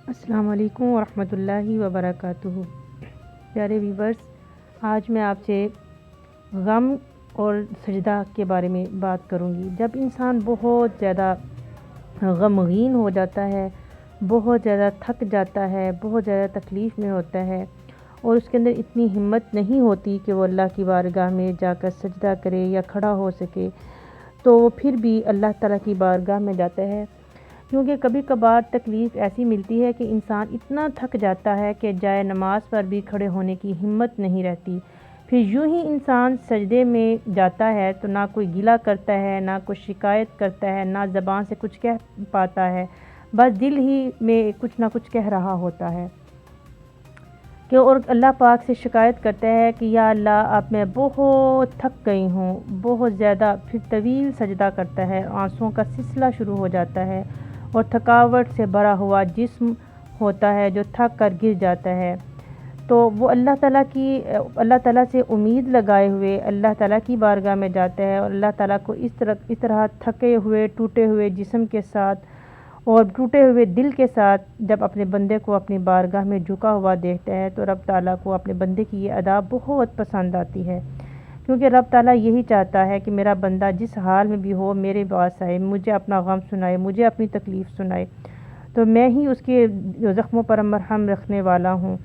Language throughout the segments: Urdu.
السلام علیکم ورحمۃ اللہ وبرکاتہ۔ پیارے ویورز، آج میں آپ سے غم اور سجدہ کے بارے میں بات کروں گی۔ جب انسان بہت زیادہ غمگین ہو جاتا ہے، بہت زیادہ تھک جاتا ہے، بہت زیادہ تکلیف میں ہوتا ہے اور اس کے اندر اتنی ہمت نہیں ہوتی کہ وہ اللہ کی بارگاہ میں جا کر سجدہ کرے یا کھڑا ہو سکے، تو وہ پھر بھی اللہ تعالیٰ کی بارگاہ میں جاتا ہے، کیونکہ کبھی کبھار تکلیف ایسی ملتی ہے کہ انسان اتنا تھک جاتا ہے کہ جائے نماز پر بھی کھڑے ہونے کی ہمت نہیں رہتی۔ پھر یوں ہی انسان سجدے میں جاتا ہے تو نہ کوئی گلہ کرتا ہے، نہ کوئی شکایت کرتا ہے، نہ زبان سے کچھ کہہ پاتا ہے، بس دل ہی میں کچھ نہ کچھ کہہ رہا ہوتا ہے کہ اور اللہ پاک سے شکایت کرتا ہے کہ یا اللہ، اب میں بہت تھک گئی ہوں، بہت زیادہ۔ پھر طویل سجدہ کرتا ہے، آنسوؤں کا سلسلہ شروع ہو جاتا ہے اور تھکاوٹ سے بھرا ہوا جسم ہوتا ہے جو تھک کر گر جاتا ہے، تو وہ اللہ تعالیٰ سے امید لگائے ہوئے اللہ تعالیٰ کی بارگاہ میں جاتا ہے اور اللہ تعالیٰ کو اس طرح تھکے ہوئے، ٹوٹے ہوئے جسم کے ساتھ اور ٹوٹے ہوئے دل کے ساتھ جب اپنے بندے کو اپنی بارگاہ میں جھکا ہوا دیکھتا ہے تو رب تعالیٰ کو اپنے بندے کی یہ ادا بہت پسند آتی ہے، کیونکہ رب تعالیٰ یہی چاہتا ہے کہ میرا بندہ جس حال میں بھی ہو میرے پاس آئے، مجھے اپنا غم سنائے، مجھے اپنی تکلیف سنائے، تو میں ہی اس کے زخموں پر مرہم رکھنے والا ہوں۔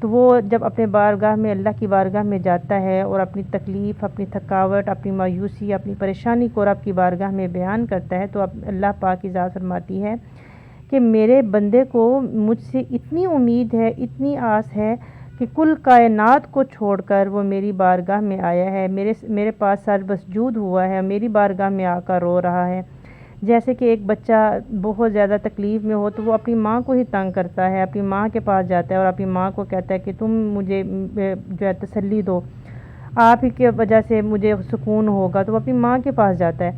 تو وہ جب اپنے بارگاہ میں، اللہ کی بارگاہ میں جاتا ہے اور اپنی تکلیف، اپنی تھکاوٹ، اپنی مایوسی، اپنی پریشانی کو رب کی بارگاہ میں بیان کرتا ہے، تو اللہ پاک کی ذات فرماتی ہے کہ میرے بندے کو مجھ سے اتنی امید ہے، اتنی آس ہے کہ کل کائنات کو چھوڑ کر وہ میری بارگاہ میں آیا ہے، میرے پاس سر مسجود ہوا ہے، میری بارگاہ میں آ کر رو رہا ہے۔ جیسے کہ ایک بچہ بہت زیادہ تکلیف میں ہو تو وہ اپنی ماں کو ہی تنگ کرتا ہے، اپنی ماں کے پاس جاتا ہے اور اپنی ماں کو کہتا ہے کہ تم مجھے جو ہے تسلی دو، آپ ہی کی وجہ سے مجھے سکون ہوگا، تو وہ اپنی ماں کے پاس جاتا ہے۔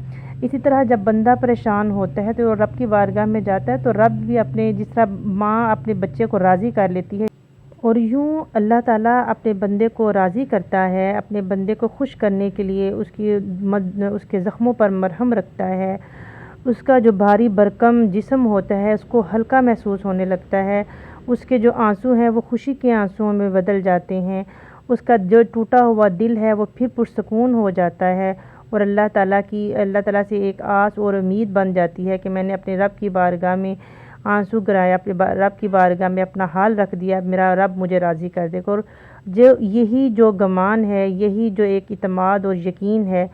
اسی طرح جب بندہ پریشان ہوتا ہے تو رب کی بارگاہ میں جاتا ہے، تو رب بھی جس طرح ماں اپنے بچے کو راضی کر لیتی ہے، اور یوں اللہ تعالیٰ اپنے بندے کو راضی کرتا ہے، اپنے بندے کو خوش کرنے کے لیے اس کے زخموں پر مرہم رکھتا ہے، اس کا جو بھاری بھرکم جسم ہوتا ہے اس کو ہلکا محسوس ہونے لگتا ہے، اس کے جو آنسو ہیں وہ خوشی کے آنسوؤں میں بدل جاتے ہیں، اس کا جو ٹوٹا ہوا دل ہے وہ پھر پرسکون ہو جاتا ہے، اور اللہ تعالیٰ سے ایک آس اور امید بن جاتی ہے کہ میں نے اپنے رب کی بارگاہ میں آنسو گرایا، اپنے رب کی بارگاہ میں اپنا حال رکھ دیا، میرا رب مجھے راضی کر دے گا۔ اور یہی جو گمان ہے، یہی جو ایک اعتماد اور یقین ہے،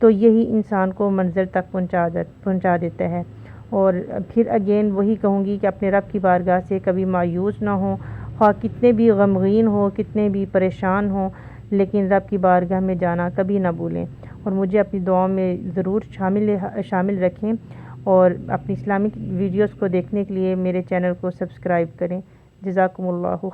تو یہی انسان کو منزل تک پہنچا دیتا ہے۔ اور پھر اگین وہی کہوں گی کہ اپنے رب کی بارگاہ سے کبھی مایوس نہ ہوں، خواہ کتنے بھی غمگین ہوں، کتنے بھی پریشان ہوں، لیکن رب کی بارگاہ میں جانا کبھی نہ بھولیں، اور مجھے اپنی دعاؤں میں ضرور شامل رکھیں، اور اپنی اسلامک ویڈیوز کو دیکھنے کے لیے میرے چینل کو سبسکرائب کریں۔ جزاکم اللہ خیر۔